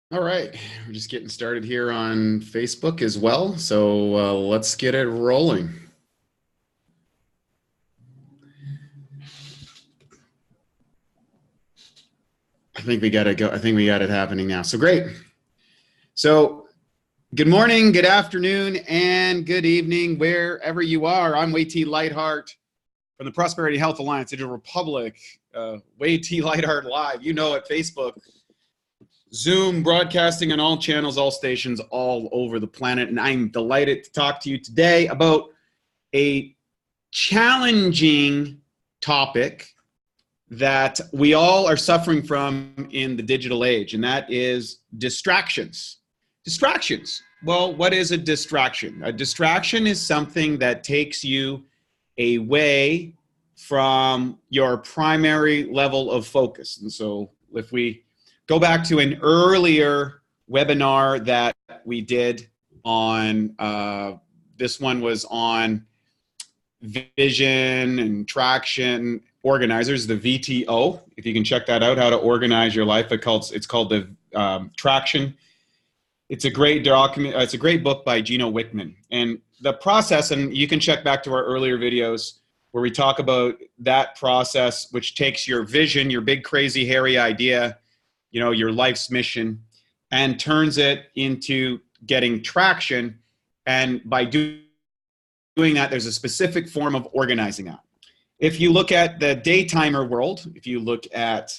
All right, we're just getting started here on Facebook as well. So let's get it rolling. I think we got to go. I think we got it happening now. So great. So good morning, good afternoon, and good evening, wherever you are. I'm Way-T Lightheart from the Prosperity Health Alliance, Digital Republic. Way-T Lightheart Live. You know it, Facebook. Zoom, broadcasting on all channels, all stations, all over the planet. And I'm delighted to talk to you today about a challenging topic that we all are suffering from in the digital age, and that is distractions. Distractions. Well, what is a distraction? A distraction is something that takes you away from your primary level of focus. And so if we go back to an earlier webinar that we did on, this one was on vision and traction organizers, the VTO. If you can check that out, how to organize your life. It's called the Traction. It's a great document. It's a great book by Gino Wickman. And the process, and you can check back to our earlier videos where we talk about that process, which takes your vision, your big, crazy, hairy idea, you know, your life's mission, and turns it into getting traction. And by doing that, there's a specific form of organizing that. If you look at the daytimer world, if you look at,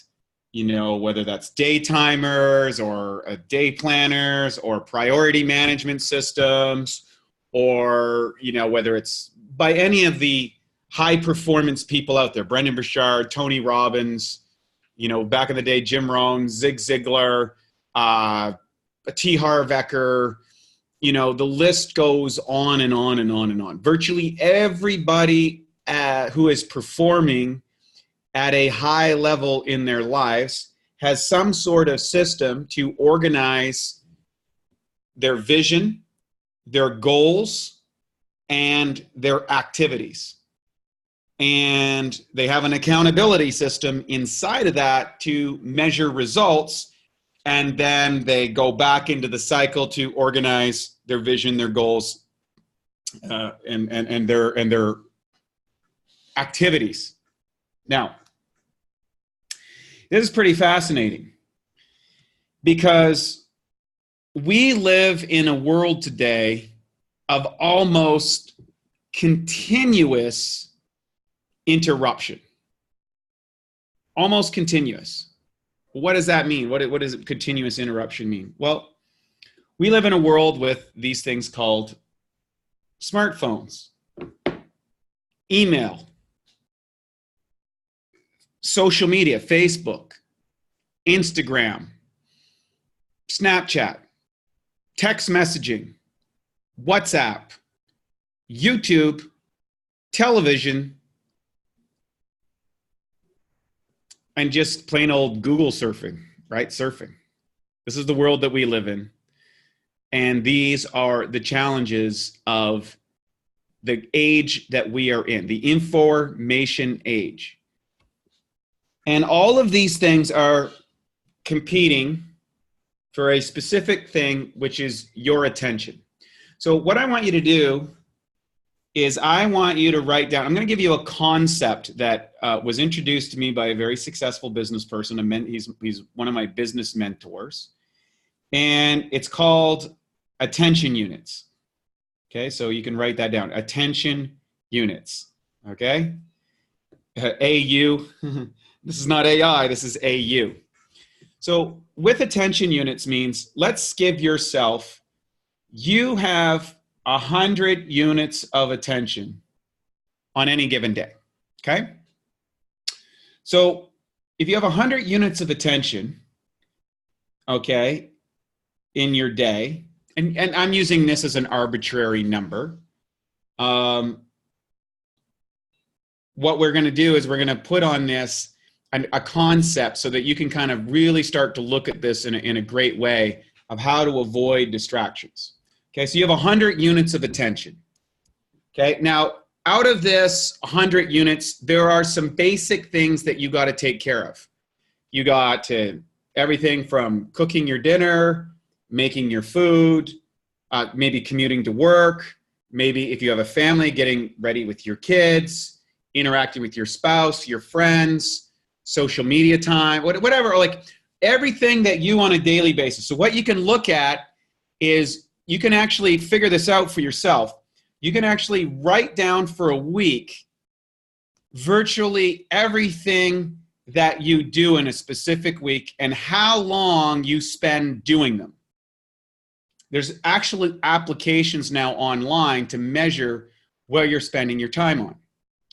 you know, whether that's daytimers or day planners or priority management systems, or, you know, whether it's by any of the high performance people out there, Brendan Burchard, Tony Robbins, you know, back in the day, Jim Rohn, Zig Ziglar, T. Harv Eker, you know, the list goes on and on and on and on. Virtually everybody who is performing at a high level in their lives has some sort of system to organize their vision, their goals, and their activities. And they have an accountability system inside of that to measure results. And then they go back into the cycle to organize their vision, their goals, and their activities. Now, this is pretty fascinating because we live in a world today of almost continuous interruption. Almost continuous. What does that mean? What does continuous interruption mean? Well, we live in a world with these things called smartphones, email, social media, Facebook, Instagram, Snapchat, text messaging, WhatsApp, YouTube, television, and just plain old Google surfing, right? Surfing. This is the world that we live in. And these are the challenges of the age that we are in, the information age. And all of these things are competing for a specific thing, which is your attention. So what I want you to do is I want you to write down, I'm going to give you a concept that was introduced to me by a very successful business person. He's one of my business mentors. And it's called attention units. Okay, so you can write that down. Attention units. Okay? AU. This is not AI, this is AU. So with attention units means, let's give yourself, you have 100 units of attention on any given day, okay? So if you have 100 units of attention, okay, in your day, and I'm using this as an arbitrary number, what we're gonna do is we're gonna put on this a concept so that you can kind of really start to look at this in a great way of how to avoid distractions. Okay, so you have 100 units of attention. Okay, now out of this 100 units, there are some basic things that you got to take care of. You got to everything from cooking your dinner, making your food, maybe commuting to work, maybe if you have a family, getting ready with your kids, interacting with your spouse, your friends, social media time, whatever, like everything that you on a daily basis. So what you can look at is you can actually figure this out for yourself. You can actually write down for a week virtually everything that you do in a specific week and how long you spend doing them. There's actually applications now online to measure where you're spending your time on.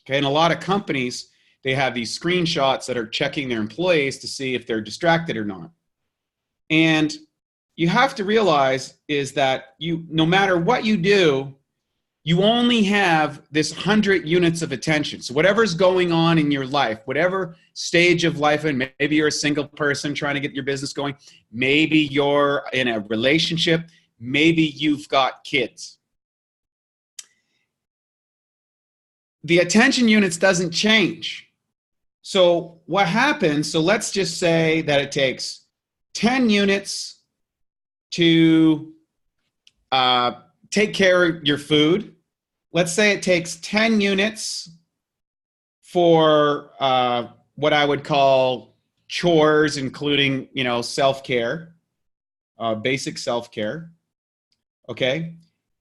Okay, and a lot of companies, they have these screenshots that are checking their employees to see if they're distracted or not. And you have to realize is that no matter what you do, you only have this 100 units of attention. So whatever's going on in your life, whatever stage of life, and maybe you're a single person trying to get your business going, maybe you're in a relationship, maybe you've got kids. The attention units doesn't change. So what happens, so let's just say that it takes 10 units to take care of your food. Let's say it takes 10 units for what I would call chores, including, self-care, basic self-care. Okay.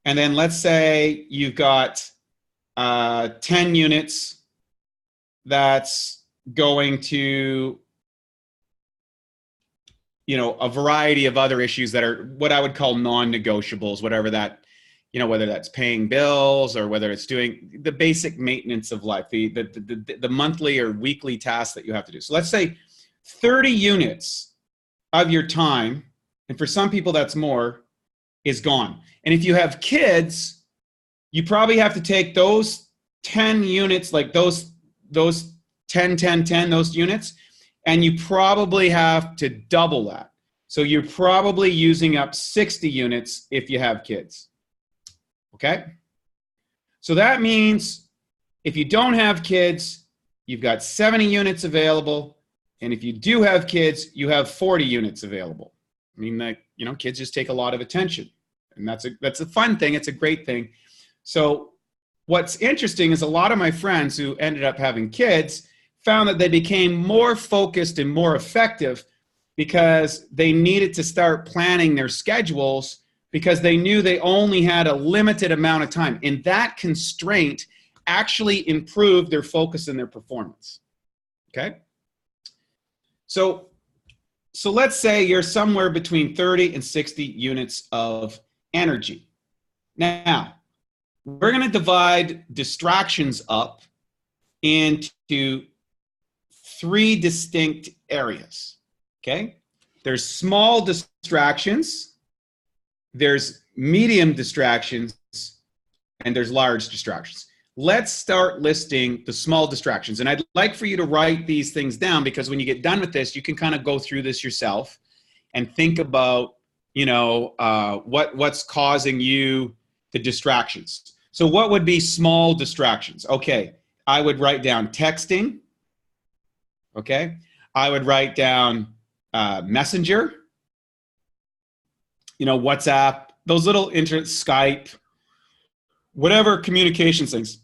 And then let's say you've got 10 units that's going to, a variety of other issues that are what I would call non-negotiables, whatever that, whether that's paying bills or whether it's doing the basic maintenance of life, the monthly or weekly tasks that you have to do. So let's say 30 units of your time, and for some people that's more, is gone. And if you have kids, you probably have to take those 10 units, like those 10, 10, 10, those units, and you probably have to double that. So you're probably using up 60 units if you have kids. Okay? So that means if you don't have kids, you've got 70 units available. And if you do have kids, you have 40 units available. I mean, kids just take a lot of attention. And that's a fun thing. It's a great thing. So what's interesting is a lot of my friends who ended up having kids found that they became more focused and more effective because they needed to start planning their schedules because they knew they only had a limited amount of time. And that constraint actually improved their focus and their performance. Okay? So let's say you're somewhere between 30 and 60 units of energy. Now, we're going to divide distractions up into 3 distinct areas. Okay? There's small distractions, there's medium distractions, and there's large distractions. Let's start listing the small distractions. And I'd like for you to write these things down because when you get done with this, you can kind of go through this yourself and think about, what's causing you the distractions. So what would be small distractions? Okay, I would write down texting. Okay, I would write down Messenger, WhatsApp, those little Skype, whatever communication things.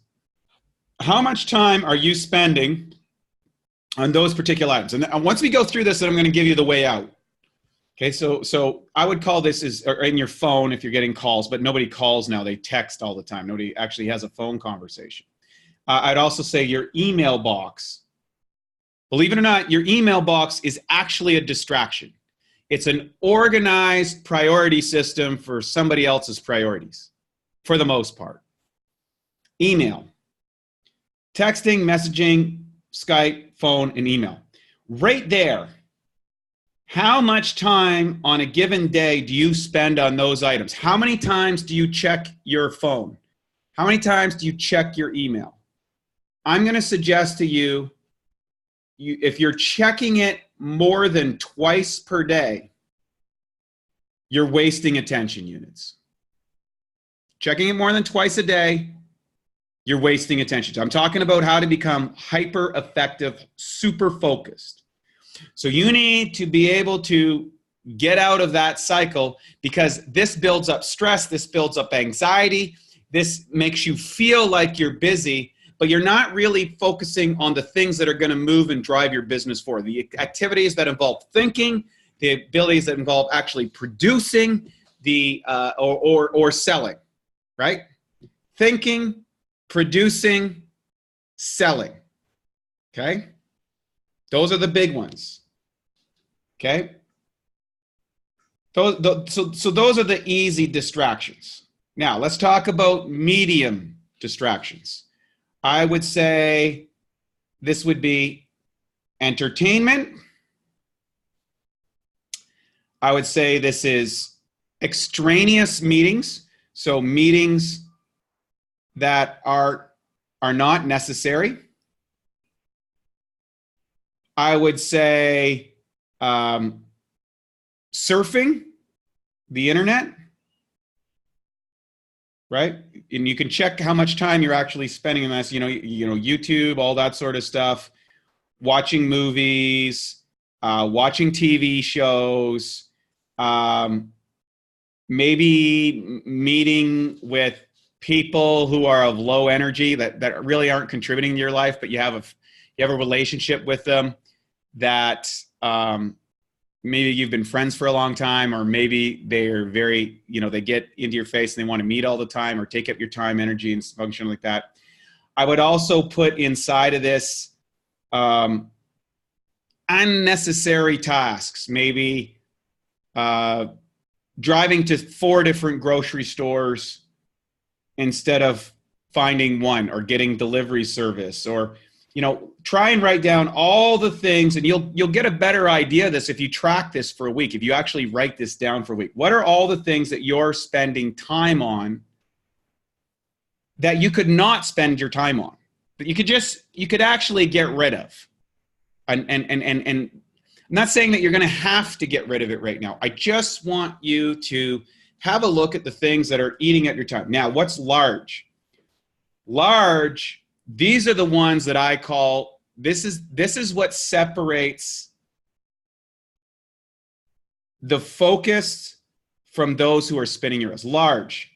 How much time are you spending on those particular items? And once we go through this, then I'm going to give you the way out. Okay, so I would call this or in your phone if you're getting calls, but nobody calls now. They text all the time. Nobody actually has a phone conversation. I'd also say your email box. Believe it or not, your email box is actually a distraction. It's an organized priority system for somebody else's priorities, for the most part. Email. Texting, messaging, Skype, phone, and email. Right there, how much time on a given day do you spend on those items? How many times do you check your phone? How many times do you check your email? I'm going to suggest to you, if you're checking it more than twice per day, you're wasting attention units. Checking it more than twice a day, you're wasting attention. I'm talking about how to become hyper effective, super focused. So you need to be able to get out of that cycle, because this builds up stress, this builds up anxiety, this makes you feel like you're busy, but you're not really focusing on the things that are going to move and drive your business forward. The activities that involve thinking, the abilities that involve actually producing, or selling, right? Thinking, producing, selling. Okay? Those are the big ones. Okay? So those are the easy distractions. Now, let's talk about medium distractions. I would say this would be entertainment. I would say this is extraneous meetings, so meetings that are not necessary. I would say surfing the internet, right? And you can check how much time you're actually spending on this, YouTube, all that sort of stuff, watching movies, watching TV shows, maybe meeting with people who are of low energy that really aren't contributing to your life, but you have a relationship with them that maybe you've been friends for a long time, or maybe they're very, they get into your face and they want to meet all the time or take up your time, energy, and function like that. I would also put inside of this unnecessary tasks, maybe driving to 4 different grocery stores instead of finding one, or getting delivery service, or try and write down all the things, and you'll get a better idea of this if you track this for a week. If you actually write this down for a week, what are all the things that you're spending time on that you could not spend your time on, that you could actually get rid of? And I'm not saying that you're going to have to get rid of it right now. I just want you to have a look at the things that are eating at your time. Now, what's large? Large. These are the ones that I call, this is what separates the focused from those who are spinning your wheels. Large.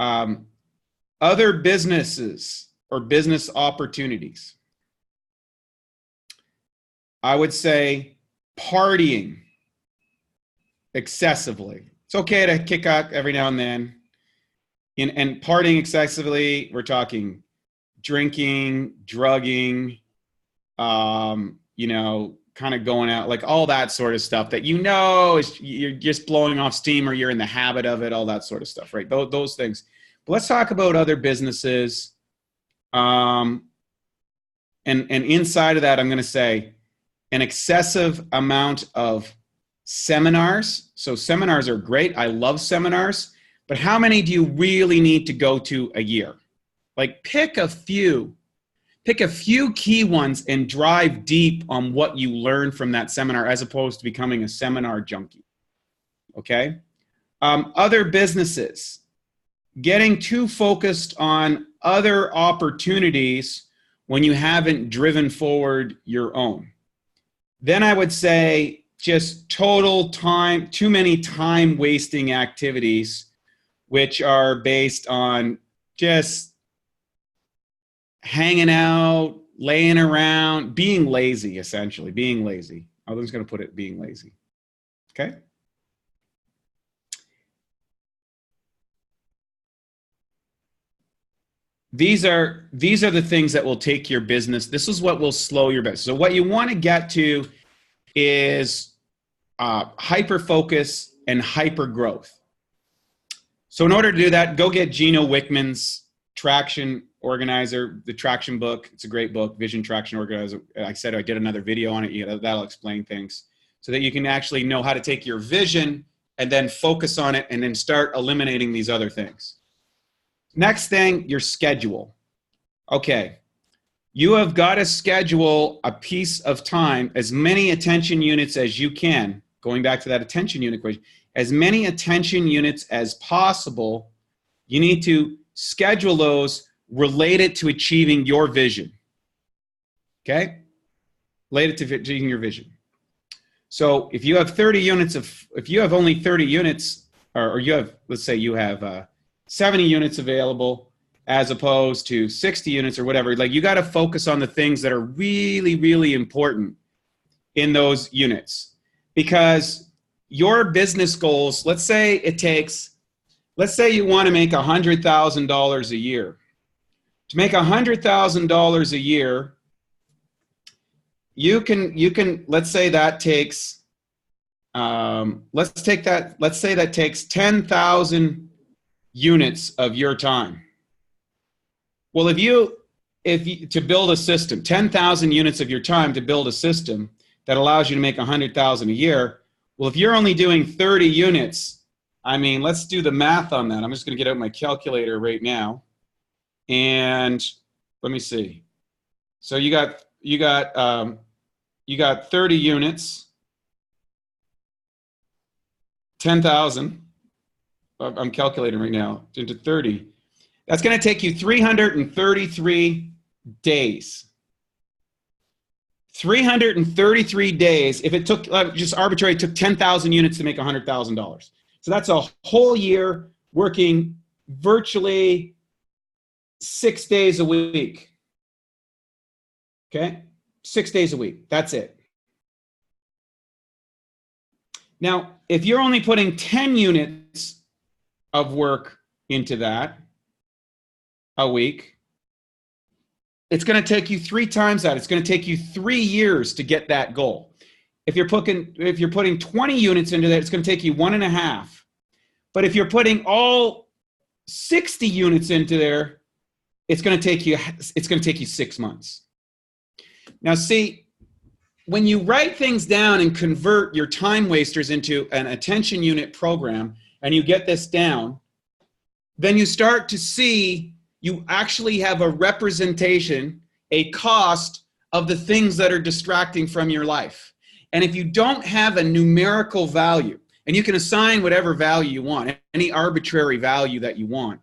Other businesses or business opportunities. I would say partying excessively. It's okay to kick out every now and then. And partying excessively, we're talking drinking, drugging, kind of going out, like all that sort of stuff that you're just blowing off steam, or you're in the habit of it, all that sort of stuff, right? Those things. But let's talk about other businesses. And inside of that, I'm going to say an excessive amount of seminars. So seminars are great. I love seminars. But how many do you really need to go to a year? Like pick a few key ones and drive deep on what you learn from that seminar, as opposed to becoming a seminar junkie. Okay. Other businesses, getting too focused on other opportunities when you haven't driven forward your own. Then I would say just total time, too many time wasting activities, which are based on just hanging out, laying around, being lazy, essentially, being lazy. I was going to put it, being lazy. Okay? These are the things that will take your business. This is what will slow your business. So what you want to get to is hyper focus and hyper growth. So in order to do that, go get Gino Wickman's Traction Organizer, the Traction book. It's a great book, Vision Traction Organizer. Like I said, I did another video on it. That'll explain things so that you can actually know how to take your vision and then focus on it and then start eliminating these other things. Next thing, your schedule. Okay, you have got to schedule a piece of time, as many attention units as you can, going back to that attention unit equation, as many attention units as possible. You need to schedule those related to achieving your vision. Okay? Related to achieving your vision. So if you have 30 units if you have only 30 units, or you have, let's say you have 70 units available as opposed to 60 units or whatever, like you got to focus on the things that are really, really important in those units. Because your business goals, let's say you want to make $100,000 a year. To make $100,000 a year, you can, let's say that takes, let's say that takes 10,000 units of your time. Well, if you to build a system, 10,000 units of your time to build a system that allows you to make 100,000 a year. Well, if you're only doing 30 units, I mean, let's do the math on that. I'm just going to get out my calculator right now, and let me see. So you got 30 units, 10,000. I'm calculating right now into 30. That's going to take you 333 days. 333 days. If it took, just arbitrary, took 10,000 units to make $100,000. So that's a whole year working virtually 6 days a week. Okay? 6 days a week. That's it. Now, if you're only putting 10 units of work into that a week, it's going to take you 3 times that. It's going to take you 3 years to get that goal. If you're putting 20 units into that, it's going to take you 1.5. But if you're putting all 60 units into there, it's going to take you 6 months. Now, see, when you write things down and convert your time wasters into an attention unit program, and you get this down, then you start to see you actually have a representation, a cost of the things that are distracting from your life. And if you don't have a numerical value, and you can assign whatever value you want, any arbitrary value that you want,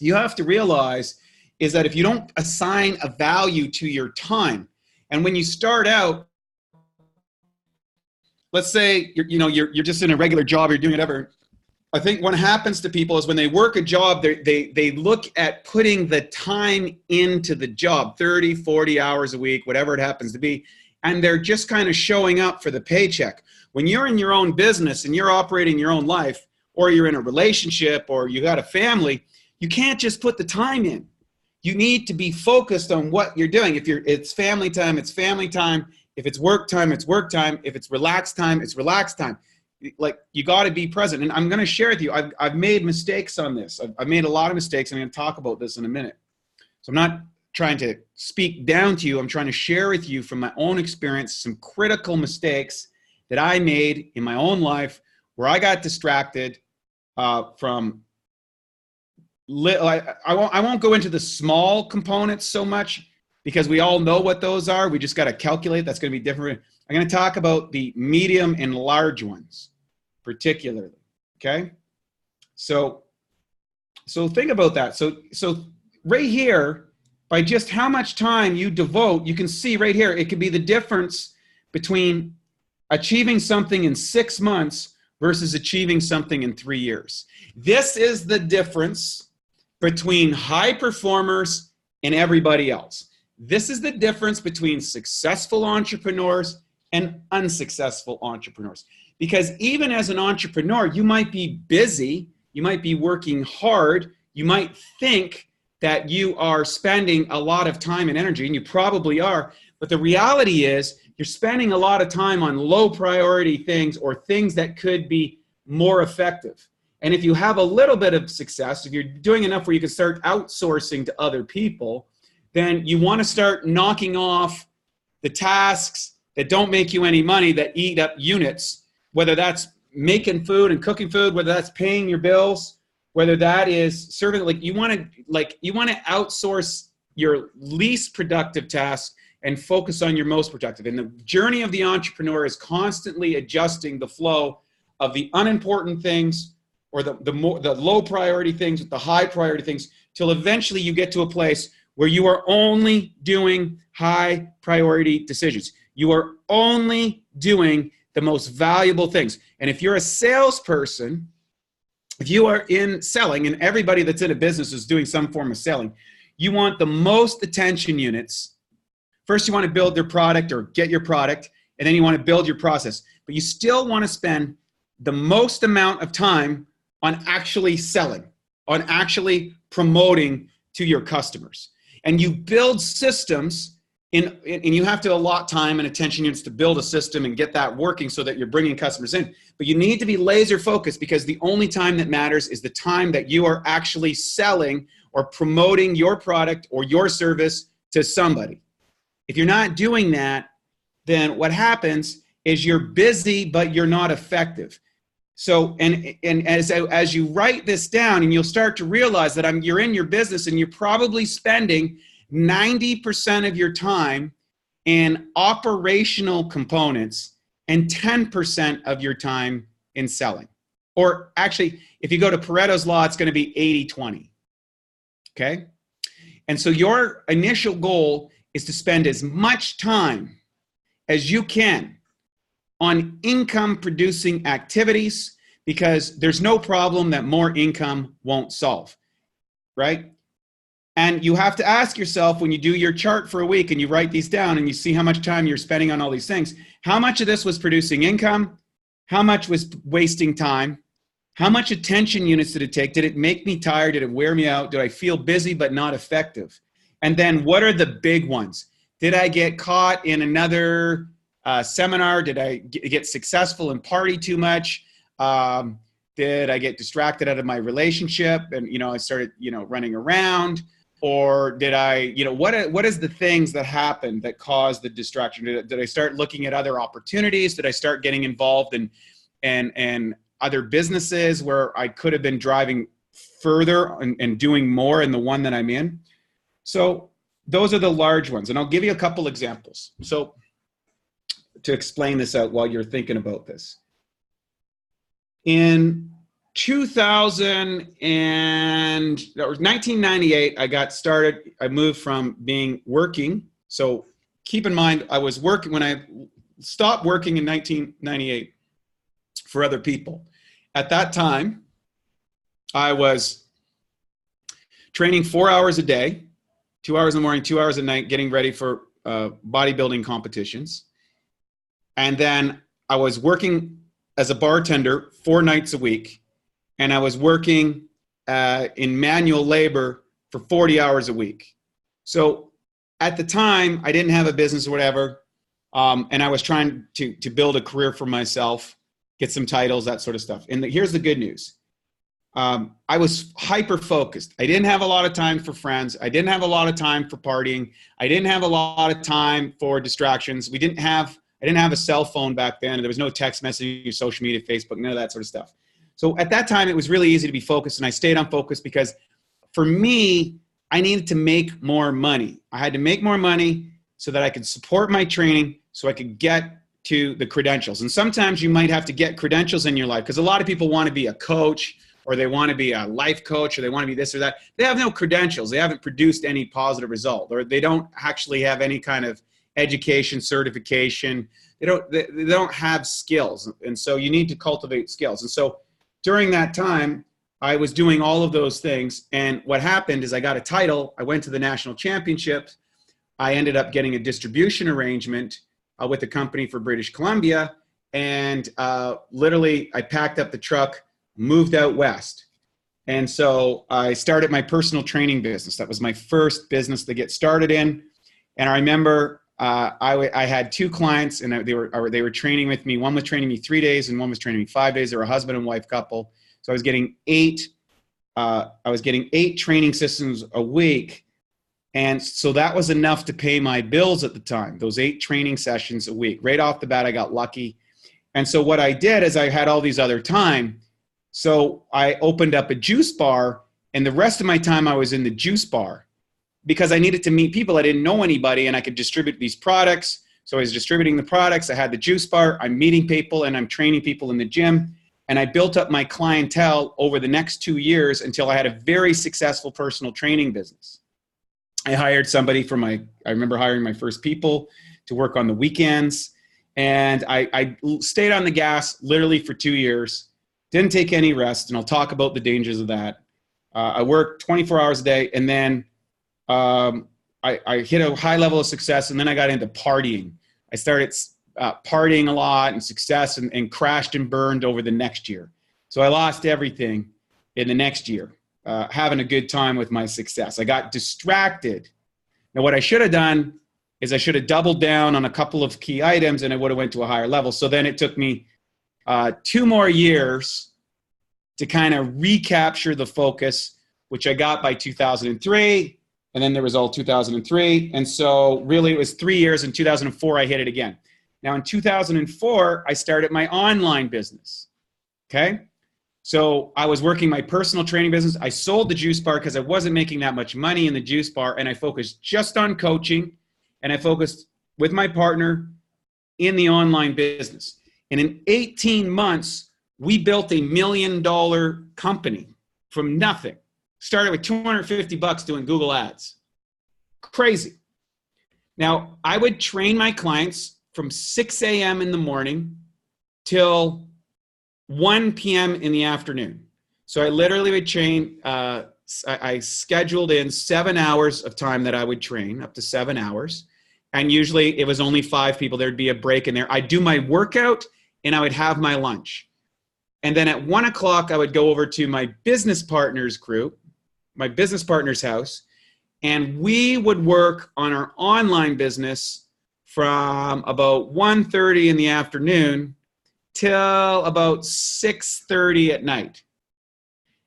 you have to realize is that if you don't assign a value to your time, and when you start out, let's say you're just in a regular job, you're doing whatever. I think what happens to people is when they work a job, they look at putting the time into the job, 30, 40 hours a week, whatever it happens to be, and they're just kind of showing up for the paycheck. When you're in your own business and you're operating your own life, or you're in a relationship, or you got a family, you can't just put the time in. You need to be focused on what you're doing. If it's family time, it's family time. If it's work time, it's work time. If it's relaxed time, it's relaxed time. Like, you got to be present. And I'm going to share with you, I've made mistakes on this. I've made a lot of mistakes, and I'm going to talk about this in a minute. So I'm not trying to speak down to you. I'm trying to share with you from my own experience some critical mistakes that I made in my own life where I got distracted from. I won't go into the small components so much because we all know what those are. We just got to calculate. That's going to be different. I'm going to talk about the medium and large ones particularly. Okay. So think about that. So right here, by just how much time you devote, you can see right here, it could be the difference between achieving something in 6 months versus achieving something in 3 years. This is the difference between high performers and everybody else. This is the difference between successful entrepreneurs and unsuccessful entrepreneurs. Because even as an entrepreneur, you might be busy, you might be working hard, you might think that you are spending a lot of time and energy, and you probably are, but the reality is you're spending a lot of time on low priority things or things that could be more effective. And if you have a little bit of success, if you're doing enough where you can start outsourcing to other people, then you want to start knocking off the tasks that don't make you any money, that eat up units, whether that's making food and cooking food, whether that's paying your bills, whether that is serving, you want to outsource your least productive tasks and focus on your most productive. And the journey of the entrepreneur is constantly adjusting the flow of the unimportant things or the low priority things with the high priority things till eventually you get to a place where you are only doing high priority decisions. You are only doing the most valuable things. And if you're a salesperson, if you are in selling, and everybody that's in a business is doing some form of selling, you want the most attention units. First, you want to build their product or get your product, and then you want to build your process. But you still want to spend the most amount of time on actually selling, on actually promoting to your customers. And you build systems, and you have to allot time and attention units to build a system and get that working so that you're bringing customers in. But you need to be laser focused, because the only time that matters is the time that you are actually selling or promoting your product or your service to somebody. If you're not doing that, then what happens is you're busy, but you're not effective. So, and as you write this down, and you'll start to realize that you're in your business and you're probably spending 90% of your time in operational components and 10% of your time in selling. Or actually, if you go to Pareto's law, it's going to be 80-20. Okay? And so your initial goal is to spend as much time as you can on income producing activities, because there's no problem that more income won't solve, right? And you have to ask yourself, when you do your chart for a week and you write these down and you see how much time you're spending on all these things, how much of this was producing income? How much was wasting time? How much attention units did it take? Did it make me tired? Did it wear me out? Did I feel busy but not effective? And then what are the big ones? Did I get caught in another seminar? Did I get successful and party too much? Did I get distracted out of my relationship and, I started, running around? Or did I, what is the things that happened that caused the distraction? Did I start looking at other opportunities? Did I start getting involved in other businesses where I could have been driving further and doing more in the one that I'm in? So those are the large ones. And I'll give you a couple examples. So to explain this out while you're thinking about this. In 1998, I got started. I moved from working. So keep in mind, I was working when I stopped working in 1998 for other people. At that time, I was training 4 hours a day, 2 hours in the morning, 2 hours at night, getting ready for bodybuilding competitions. And then I was working as a bartender 4 nights a week. And I was working in manual labor for 40 hours a week. So at the time, I didn't have a business or whatever. And I was trying to build a career for myself, get some titles, that sort of stuff. And here's the good news. I was hyper-focused. I didn't have a lot of time for friends. I didn't have a lot of time for partying. I didn't have a lot of time for distractions. I didn't have a cell phone back then. There was no text messaging, social media, Facebook, none of that sort of stuff. So at that time, it was really easy to be focused, and I stayed on focus because for me, I needed to make more money. I had to make more money so that I could support my training, so I could get to the credentials. And sometimes you might have to get credentials in your life, because a lot of people want to be a coach, or they want to be a life coach, or they want to be this or that. They have no credentials. They haven't produced any positive result, or they don't actually have any kind of education, certification. They don't have skills. And so you need to cultivate skills. And so during that time, I was doing all of those things. And what happened is I got a title. I went to the national championships. I ended up getting a distribution arrangement with a company for British Columbia. And literally, I packed up the truck, moved out west. And so I started my personal training business. That was my first business to get started in. And I remember I had 2 clients, and they were training with me. One was training me 3 days, and one was training me 5 days. They were a husband and wife couple. So I was getting 8 training sessions a week. And so that was enough to pay my bills at the time, those 8 training sessions a week. Right off the bat, I got lucky. And so what I did is I had all these other time. So I opened up a juice bar, and the rest of my time I was in the juice bar because I needed to meet people. I didn't know anybody, and I could distribute these products. So I was distributing the products. I had the juice bar. I'm meeting people, and I'm training people in the gym. And I built up my clientele over the next 2 years until I had a very successful personal training business. I hired somebody I remember hiring my first people to work on the weekends. And I stayed on the gas literally for 2 years, didn't take any rest, and I'll talk about the dangers of that. I worked 24 hours a day, and then I hit a high level of success, and then I got into partying. I started partying a lot and success, and crashed and burned over the next year. So I lost everything in the next year, having a good time with my success. I got distracted. Now, what I should have done is I should have doubled down on a couple of key items, and I would have went to a higher level. So then it took me 2 more years to kind of recapture the focus, which I got by 2003. And then there was all 2003. And so really it was 3 years. In 2004, I hit it again. Now in 2004, I started my online business. Okay. So I was working my personal training business. I sold the juice bar because I wasn't making that much money in the juice bar. And I focused just on coaching, and I focused with my partner in the online business. And in 18 months, we built $1 million company from nothing. Started with $250 doing Google ads. Crazy. Now, I would train my clients from 6 a.m. in the morning till 1 p.m. in the afternoon. So I literally would train, I scheduled in 7 hours of time that I would train, up to 7 hours. And usually it was only 5 people. There'd be a break in there. I'd do my workout and I would have my lunch. And then at 1 o'clock, I would go over to my business partner's group, my business partner's house, and we would work on our online business from about 1:30 in the afternoon till about 6:30 at night.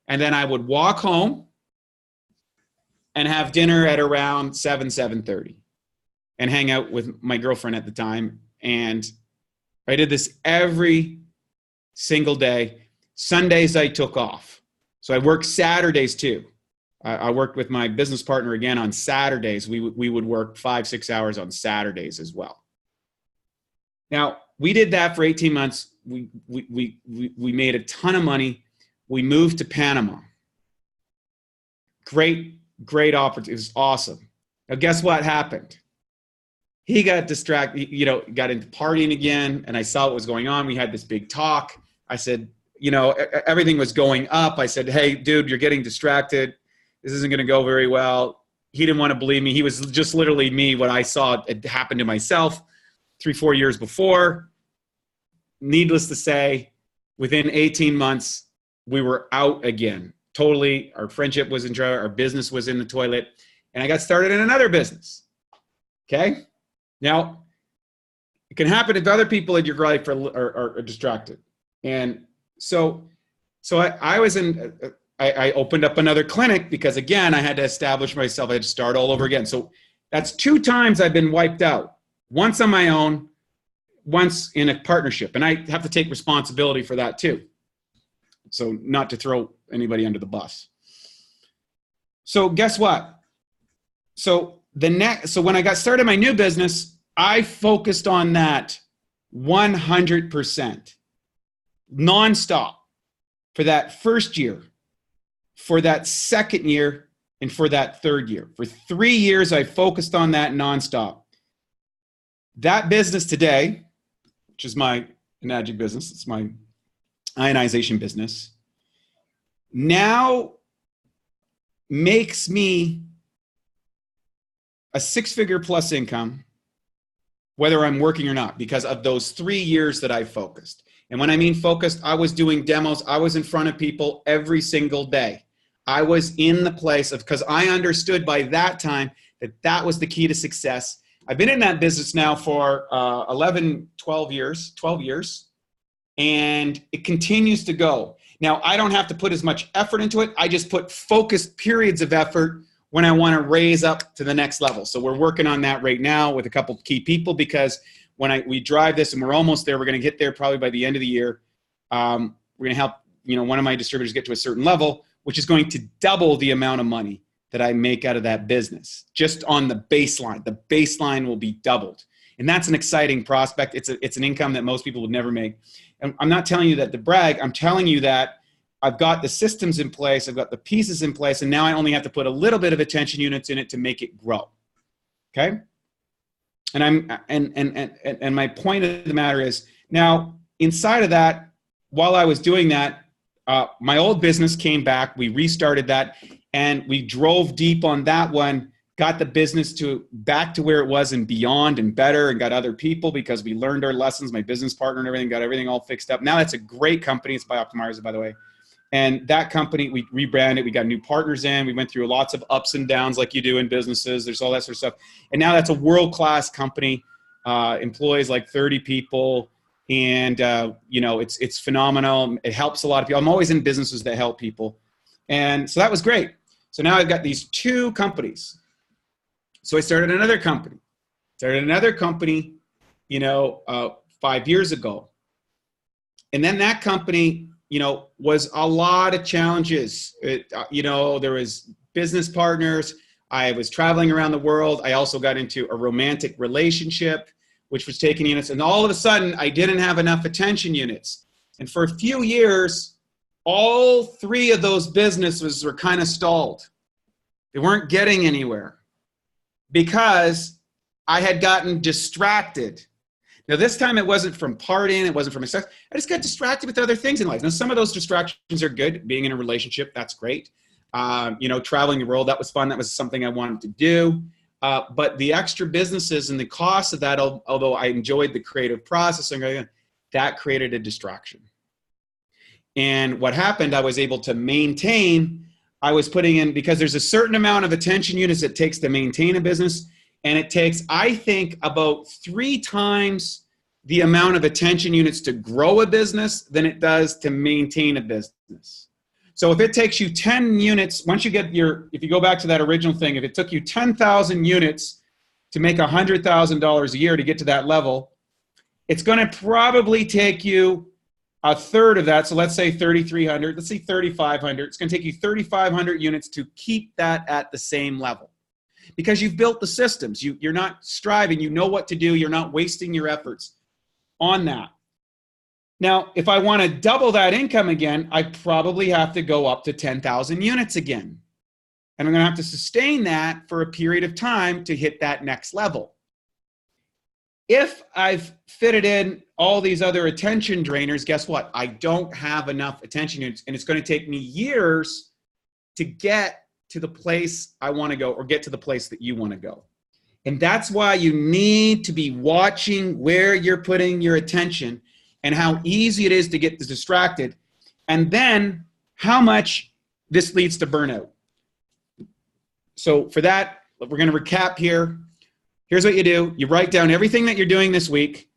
And then I would walk home and have dinner at around 7:30 and hang out with my girlfriend at the time. And I did this every single day. Sundays I took off. So I worked Saturdays too. I worked with my business partner again on Saturdays. We would work 5-6 hours on Saturdays as well. Now, we did that for 18 months. We made a ton of money. We moved to Panama. Great opportunity. It was awesome. Now, guess what happened? He got distracted, got into partying again, and I saw what was going on. We had this big talk. I said, everything was going up. I said, hey, dude, you're getting distracted. This isn't going to go very well. He didn't want to believe me. He was just literally me, what I saw it happened to myself 3-4 years before. Needless to say, within 18 months, we were out again. Totally, our friendship was in trouble. Our business was in the toilet. And I got started in another business. Okay? Now, it can happen if other people in your life are distracted. And so I was in... I opened up another clinic because, again, I had to establish myself. I had to start all over again. So that's 2 times I've been wiped out. Once on my own, once in a partnership. And I have to take responsibility for that too. So not to throw anybody under the bus. So guess what? So when I got started my new business, I focused on that 100%, nonstop for that first year, for that second year, and for that third year. For 3 years, I focused on that nonstop. That business today, which is my Enagic business, it's my ionization business, now makes me a 6-figure plus income, whether I'm working or not, because of those 3 years that I focused. And when I mean focused, I was doing demos. I was in front of people every single day. I was in the place of, because I understood by that time that was the key to success. I've been in that business now for 12 years, and it continues to go. Now, I don't have to put as much effort into it. I just put focused periods of effort when I want to raise up to the next level. So we're working on that right now with a couple of key people, because when we drive this, and we're almost there, we're going to get there probably by the end of the year. We're going to help one of my distributors get to a certain level, which is going to double the amount of money that I make out of that business, just on the baseline. The baseline will be doubled. And that's an exciting prospect. It's an income that most people would never make. And I'm not telling you that to brag. I'm telling you that I've got the systems in place. I've got the pieces in place. And now I only have to put a little bit of attention units in it to make it grow. Okay? And my point of the matter is, now inside of that, while I was doing that, my old business came back. We restarted that, and we drove deep on that one. Got the business back to where it was and beyond and better, and got other people because we learned our lessons. My business partner and everything, got everything all fixed up. Now that's a great company. It's by Optimizer, by the way. And that company, we rebranded. We got new partners in. We went through lots of ups and downs like you do in businesses. There's all that sort of stuff. And now that's a world-class company, employs like 30 people. And, it's phenomenal. It helps a lot of people. I'm always in businesses that help people. And so that was great. So now I've got these two companies. So I started another company. 5 years ago. And then that company, was a lot of challenges. There was business partners. I was traveling around the world. I also got into a romantic relationship, which was taking units. And all of a sudden, I didn't have enough attention units. And for a few years, all three of those businesses were kind of stalled. They weren't getting anywhere because I had gotten distracted. Now, this time it wasn't from partying, it wasn't from sex. I just got distracted with other things in life. Now, some of those distractions are good. Being in a relationship, that's great. Traveling the world, that was fun. That was something I wanted to do. But the extra businesses and the cost of that, although I enjoyed the creative processing, that created a distraction. And what happened, I was able to maintain, I was putting in, because there's a certain amount of attention units it takes to maintain a business. And it takes, I think, about 3 times the amount of attention units to grow a business than it does to maintain a business. So if it takes you 10 units, if you go back to that original thing, if it took you 10,000 units to make $100,000 a year to get to that level, it's going to probably take you a third of that. So let's say 3,300, let's say 3,500. It's going to take you 3,500 units to keep that at the same level. Because you've built the systems. You're not striving. You know what to do. You're not wasting your efforts on that. Now, if I want to double that income again, I probably have to go up to 10,000 units again. And I'm going to have to sustain that for a period of time to hit that next level. If I've fitted in all these other attention drainers, guess what? I don't have enough attention units, and it's going to take me years to get to the place I want to go, or get to the place that you want to go. And that's why you need to be watching where you're putting your attention and how easy it is to get distracted, and then how much this leads to burnout. So for that, we're going to recap here. Here's what you do. You write down everything that you're doing this week.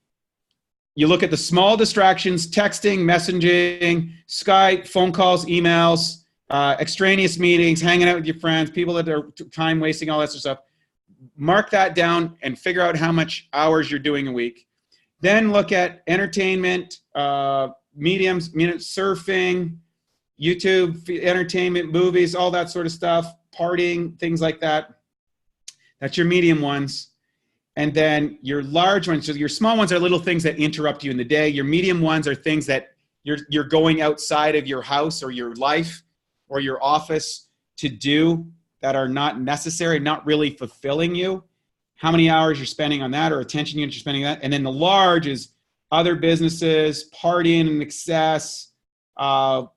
You look at the small distractions: texting, messaging, Skype, phone calls, emails, extraneous meetings, hanging out with your friends, people that are time wasting, all that sort of stuff. Mark that down and figure out how much hours you're doing a week. Then look at entertainment, mediums, surfing, YouTube, entertainment, movies, all that sort of stuff, partying, things like that. That's your medium ones. And then your large ones, so your small ones are little things that interrupt you in the day. Your medium ones are things that you're going outside of your house or your life or your office to do that are not necessary, not really fulfilling you. How many hours you're spending on that, or attention units you're spending on that. And then the large is other businesses, partying in excess,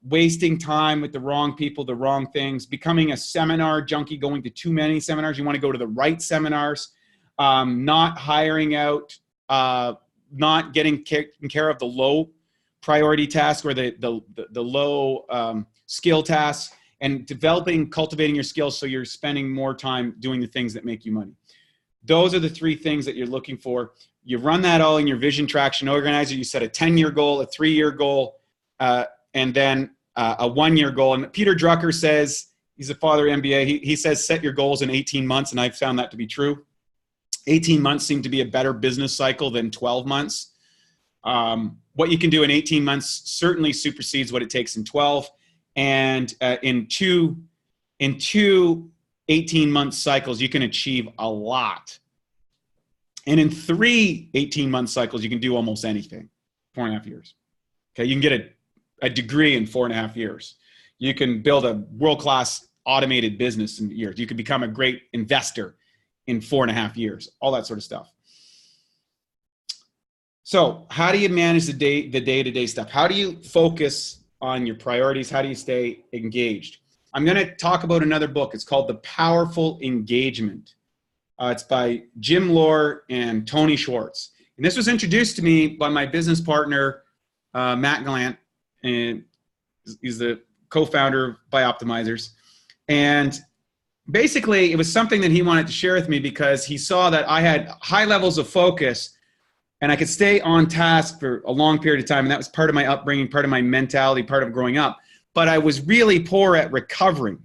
wasting time with the wrong people, the wrong things, becoming a seminar junkie, going to too many seminars. You want to go to the right seminars, not hiring out, not getting taken care of the low priority task or the low skill tasks, and cultivating your skills so you're spending more time doing the things that make you money. Those are the 3 things that you're looking for. You run that all in your vision traction organizer. You set a 10-year goal, a 3-year goal, and then a 1-year goal. And Peter Drucker says, he's a father of MBA, he says set your goals in 18 months, and I've found that to be true. 18 months seem to be a better business cycle than 12 months. What you can do in 18 months certainly supersedes what it takes in 12. And in two 18-month cycles, you can achieve a lot. And in 3 18-month cycles, you can do almost anything. 4.5 years. Okay, you can get a degree in 4.5 years. You can build a world-class automated business in years. You can become a great investor in 4.5 years. All that sort of stuff. So how do you manage the day-to-day stuff? How do you focus on your priorities? How do you stay engaged? I'm going to talk about another book. It's called The Powerful Engagement. It's by Jim Lohr and Tony Schwartz. And this was introduced to me by my business partner, Matt Gallant, and he's the co-founder of Bioptimizers. And basically, it was something that he wanted to share with me because he saw that I had high levels of focus and I could stay on task for a long period of time. And that was part of my upbringing, part of my mentality, part of growing up. But I was really poor at recovering.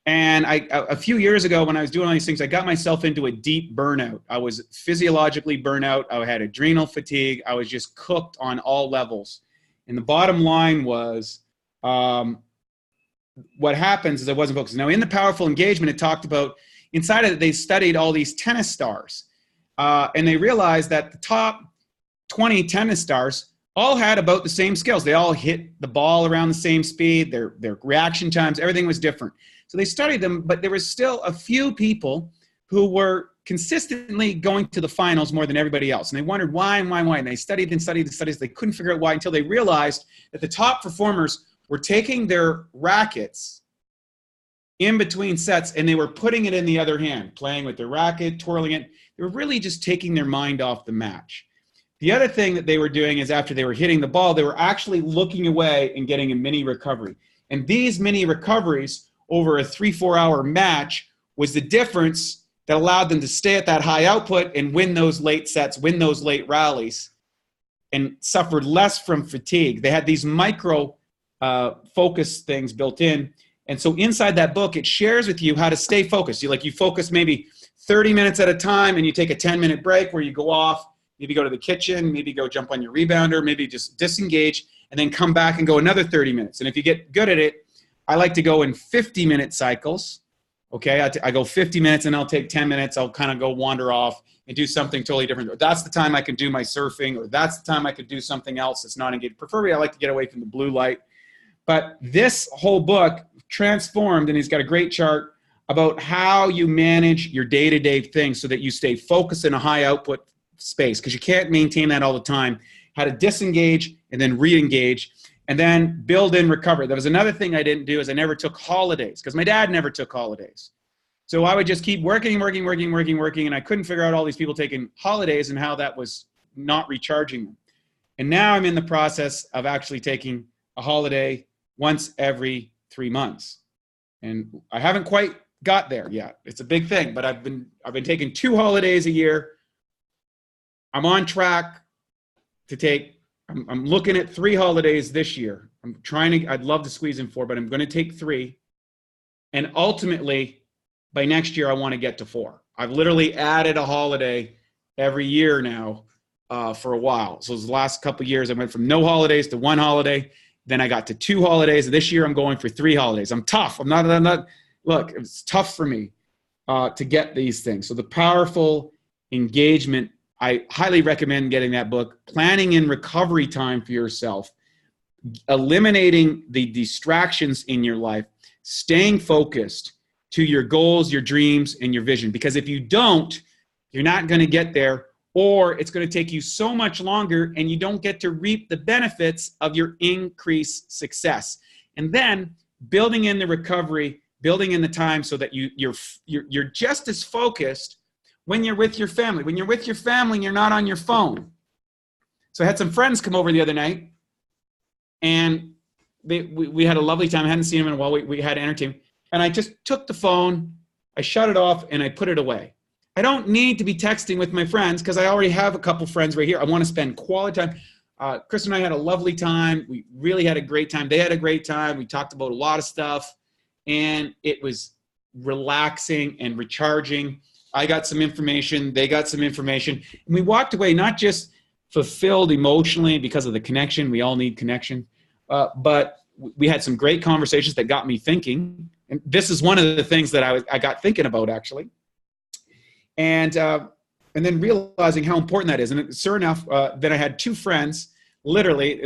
And a few years ago, when I was doing all these things, I got myself into a deep burnout. I was physiologically burnt out. I had adrenal fatigue. I was just cooked on all levels. And the bottom line was, what happens is I wasn't focused. Now, in The Powerful Engagement, it talked about, inside of it, they studied all these tennis stars. And they realized that the top 20 tennis stars all had about the same skills. They all hit the ball around the same speed. Their reaction times, everything was different. So they studied them, but there was still a few people who were consistently going to the finals more than everybody else. And they wondered why and why and why. And they studied and studied and studied. They couldn't figure out why until they realized that the top performers were taking their rackets in between sets and they were putting it in the other hand, playing with their racket, twirling it. They were really just taking their mind off the match. The other thing that they were doing is after they were hitting the ball, they were actually looking away and getting a mini recovery. And these mini recoveries over a 3-4 hour match was the difference that allowed them to stay at that high output and win those late sets, win those late rallies, and suffered less from fatigue. They had these micro focus things built in. And so inside that book, it shares with you how to stay focused. You focus maybe 30 minutes at a time and you take a 10-minute break where you go off, maybe go to the kitchen, maybe go jump on your rebounder, maybe just disengage and then come back and go another 30 minutes. And if you get good at it, I like to go in 50-minute cycles. Okay, I go 50 minutes and I'll take 10 minutes. I'll kind of go wander off and do something totally different. That's the time I can do my surfing, or that's the time I could do something else that's not engaged. Preferably, I like to get away from the blue light. But this whole book transformed, and he's got a great chart about how you manage your day-to-day things so that you stay focused in a high output space, because you can't maintain that all the time. How to disengage and then re-engage, and then build in recovery. There was another thing I didn't do is I never took holidays, because my dad never took holidays. So I would just keep working, and I couldn't figure out all these people taking holidays and how that was not recharging them. And now I'm in the process of actually taking a holiday once every 3 months. And I haven't quite got there yet. It's a big thing, but I've been taking 2 holidays a year. I'm on track to take, I'm looking at 3 holidays this year. I'd love to squeeze in 4, but I'm going to take 3. And ultimately, by next year, I want to get to 4. I've literally added a holiday every year now for a while. So the last couple of years, I went from no holidays to 1 holiday. Then I got to 2 holidays. This year, I'm going for 3 holidays. I'm tough. I'm not, look, it's tough for me to get these things. So The Powerful Engagement, I highly recommend getting that book. Planning in recovery time for yourself, eliminating the distractions in your life, staying focused to your goals, your dreams, and your vision. Because if you don't, you're not going to get there, or it's going to take you so much longer and you don't get to reap the benefits of your increased success. And then building in the recovery, building in the time so that you're just as focused when you're with your family. When you're with your family, you're not on your phone. So I had some friends come over the other night, and we had a lovely time. I hadn't seen them in a while. We had entertainment. And I just took the phone, I shut it off, and I put it away. I don't need to be texting with my friends because I already have a couple friends right here. I want to spend quality time. Chris and I had a lovely time. We really had a great time. They had a great time. We talked about a lot of stuff, and it was relaxing and recharging. I got some information. They got some information. And we walked away not just fulfilled emotionally because of the connection. We all need connection. But we had some great conversations that got me thinking. And this is one of the things that I got thinking about, actually. And then realizing how important that is. And sure enough, then I had 2 friends, literally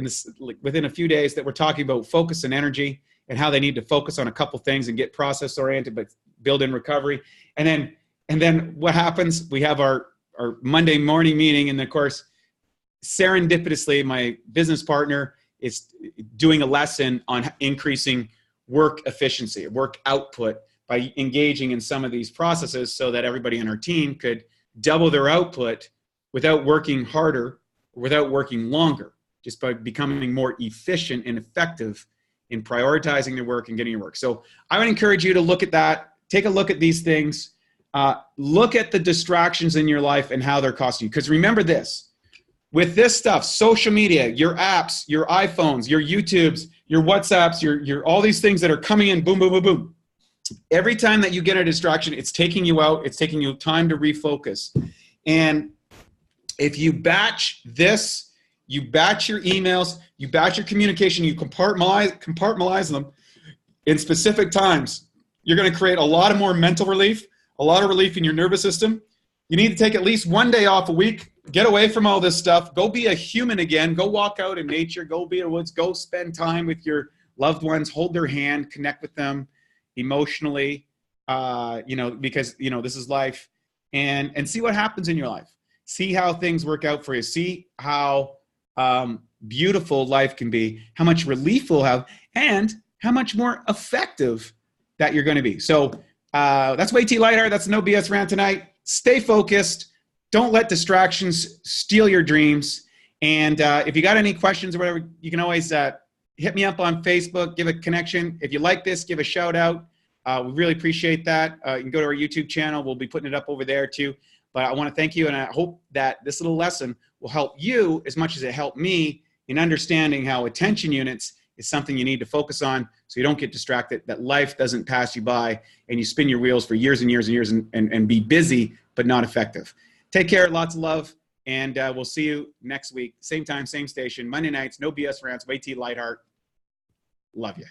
within a few days, that were talking about focus and energy and how they need to focus on a couple things and get process-oriented, but build in recovery. And then what happens? We have our Monday morning meeting, and of course, serendipitously, my business partner is doing a lesson on increasing work efficiency, work output, by engaging in some of these processes so that everybody on our team could double their output without working harder or without working longer, just by becoming more efficient and effective in prioritizing their work and getting your work. So I would encourage you to look at that, take a look at these things, look at the distractions in your life and how they're costing you. Because remember this, with this stuff, social media, your apps, your iPhones, your YouTubes, your WhatsApps, your all these things that are coming in, boom, boom, boom, boom. Every time that you get a distraction, it's taking you out. It's taking you time to refocus. And if you batch this, you batch your emails, you batch your communication, you compartmentalize them in specific times, you're going to create a lot of more mental relief, a lot of relief in your nervous system. You need to take at least one day off a week, get away from all this stuff, go be a human again, go walk out in nature, go be in the woods, go spend time with your loved ones, hold their hand, connect with them emotionally, because, this is life, and see what happens in your life. See how things work out for you. See how beautiful life can be, how much relief we'll have, and how much more effective that you're going to be. So that's YT Lightheart. That's No BS Rant tonight. Stay focused. Don't let distractions steal your dreams. And if you got any questions or whatever, you can always hit me up on Facebook, give a connection. If you like this, give a shout out. We really appreciate that. You can go to our YouTube channel. We'll be putting it up over there too. But I want to thank you, and I hope that this little lesson will help you as much as it helped me in understanding how attention units is something you need to focus on so you don't get distracted, that life doesn't pass you by and you spin your wheels for years and years and years and be busy but not effective. Take care. Lots of love. And we'll see you next week. Same time, same station. Monday nights, No BS Rants, YT Lightheart. Love you.